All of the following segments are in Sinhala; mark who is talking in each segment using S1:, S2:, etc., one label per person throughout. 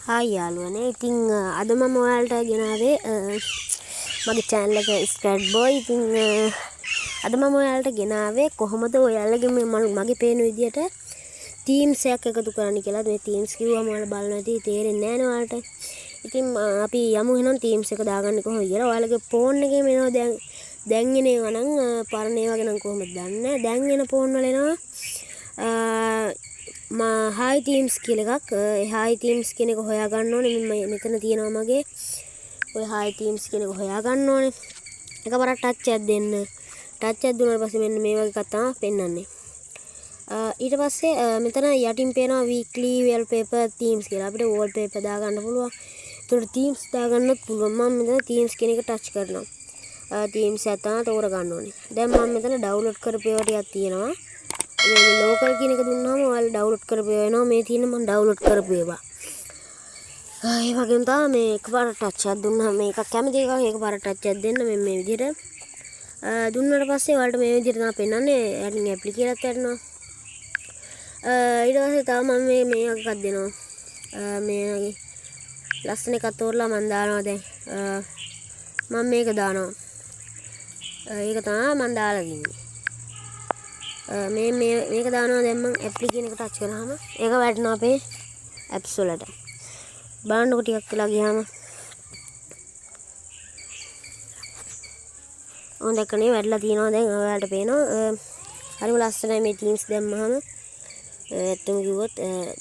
S1: හායි යාළුවනේ. ඉතින් අද මම ඔයාලට ගෙනාවේ මගේ channel එක ස්ක්‍රැච් බෝයි. ඉතින් අද මම ඔයාලට ගෙනාවේ කොහොමද ඔයාලගේ මගේ පේන විදියට themes එකක් එකතු කරන්න කියලා. මේ themes කිව්වම ඔයාලා බලන්න ඇති තේරෙන්නේ නැහැ නේ ඔයාලට. ඉතින් අපි යමු එහෙනම් themes එක දාගන්නේ කොහොමද කියලා. ඔයාලගේ phone එකේ මේවා දැන් එන ඒවා නම් පරණ ඒවා ගැන කොහොමද දන්නේ. දැන් එන phone වල එනවා හායි තීම්ස් කියලා එකක්. ඒ හායි තීම්ස් කියන එක හොයා ගන්න ඕනේ. මෙතන තියෙනවා මගේ ඔය හායි තීම්ස් කියන එක හොයා ගන්න ඕනේ. එකපාරක් ටච් එකක් දෙන්න. ටච් එකක් දුන්නාට පස්සේ මෙන්න මේ වගේ එකක් තමයි පෙන්වන්නේ. ඊට පස්සේ මෙතන යටින් පේනවා weekly wallpaper themes කියලා. අපිට wallpaper දාගන්න පුළුවන්. ඒතකොට themes දාගන්නත් පුළුවන්. මම මෙතන themes කියන එක ටච් කරනවා. themes එක තමයි තෝරගන්න ඕනේ. දැන් මම මෙතන download කරපු ඒවා ටිකක් තියෙනවා. මේ ලෝකල් කියන එක දුන්නාම ඔයාලා ඩවුන්ලෝඩ් කරපු ඒවා එනවා. මේ තියෙන මම ඩවුන්ලෝඩ් කරපු ඒවා. ඒ වගේම තමයි මේ එකපාර ටච් එකක් දුන්නාම මේක කැමති එකක් එකපාර ටච් එකක් දෙන්න මේ විදිහට. දුන්නාට පස්සේ ඔයාලට මේ විදිහට තමයි පෙන්වන්නේ. යටින් ඇප්ලිකේෂන් එකක් යනවා. ඊට පස්සේ තව මම මේ වගේ එකක් දෙනවා. මේ වගේ ලස්සන එකක් තෝරලා මම දානවා දැන්. මම මේක දානවා. ඒක තමයි මම දාලා දින්නේ. මේක දානවා. දැන් මම ඇප්ලිකේෂන් එක ටච් කරාම ඒක වැටෙනවා අපේ ඇප්ස් වලට. බලන්නකො ටිකක් වෙලා ගියාම ඔන්න දැක්කනේ වැටලා තියෙනවා. දැන් ඔයාලට පේනවා. හරිම ලස්සනයි මේ තීම්ස් දැම්මහම. ඇත්තම කිව්වොත්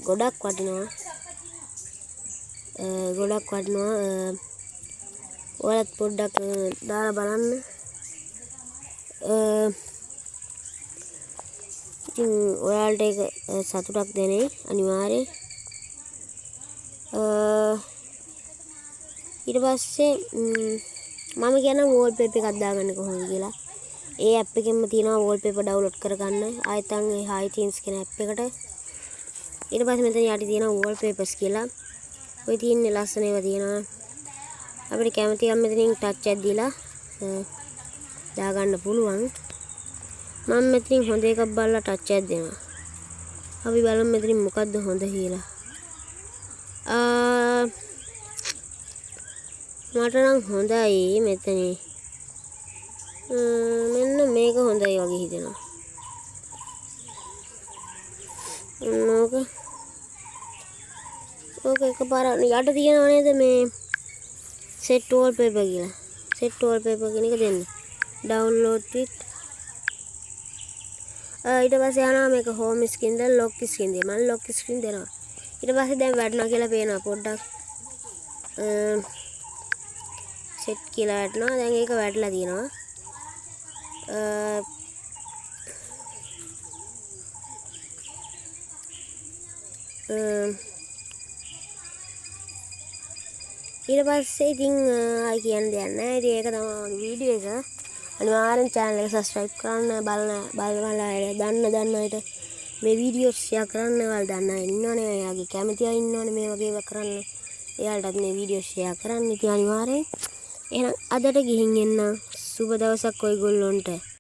S1: ගොඩක් වටිනවා. ඔයාලත් පොඩ්ඩක් දාලා බලන්න. ඉතින් ඔයාලට ඒක සතුටක් දැනෙයි අනිවාර්යෙන්. ඊට පස්සේ මම කියන wallpaper එකක් දාගන්න කොහොමද කියලා. ඒ app එකෙන්ම තියෙනවා wallpaper download කරගන්න. ආයෙත් ඒ high themes කියන app එකට. ඊට පස්සේ මෙතන යටි තියෙනවා wallpapers කියලා. ඔය තියෙන්නේ ලස්සන ඒවා තියෙනවා. අපිට කැමති නම් මෙතනින් touch එකක් දීලා දාගන්න පුළුවන්. මම මෙතනින් හොඳ එකක් බලලා ටච් එකක් දෙනවා. අපි බලමු මෙතනින් මොකද්ද හොඳ කියලා. මට නම් හොඳයි මෙතනින්. මෙන්න මේක හොඳයි වගේ හිතෙනවා. ඕක එකපාර යට තියෙනව නේද මේ set wallpaper කියලා. set wallpaper කියන එක දෙන්න. download with ඊට පස්සේ යනවා මේක home screen ද lock screen ද. මම lock screen දෙනවා. ඊට පස්සේ දැන් වැටෙනවා කියලා පේනවා පොඩ්ඩක්. set කියලා වැටෙනවා. දැන් ඒක වැටලා තියෙනවා. ඊට පස්සේ ඉතින් ආයි කියන්න දෙයක් නැහැ. ඉතින් ඒක තමයි වීඩියෝ එක. අනිවාර්යෙන් channel එක subscribe කරන්න. බලලා දන්න අයට මේ වීඩියෝ share කරන්න. ඔයාලා දන්න අය ඉන්නවනේ. එයාගේ කැමති අය ඉන්නවනේ මේ වගේ ඒවා කරන්න. එයාලටත් මේ වීඩියෝ share කරන්න. ඉතින් අනිවාර්යෙන් එහෙනම් අදට ගිහින් එන්න. සුබ දවසක් ඔයගොල්ලොන්ට.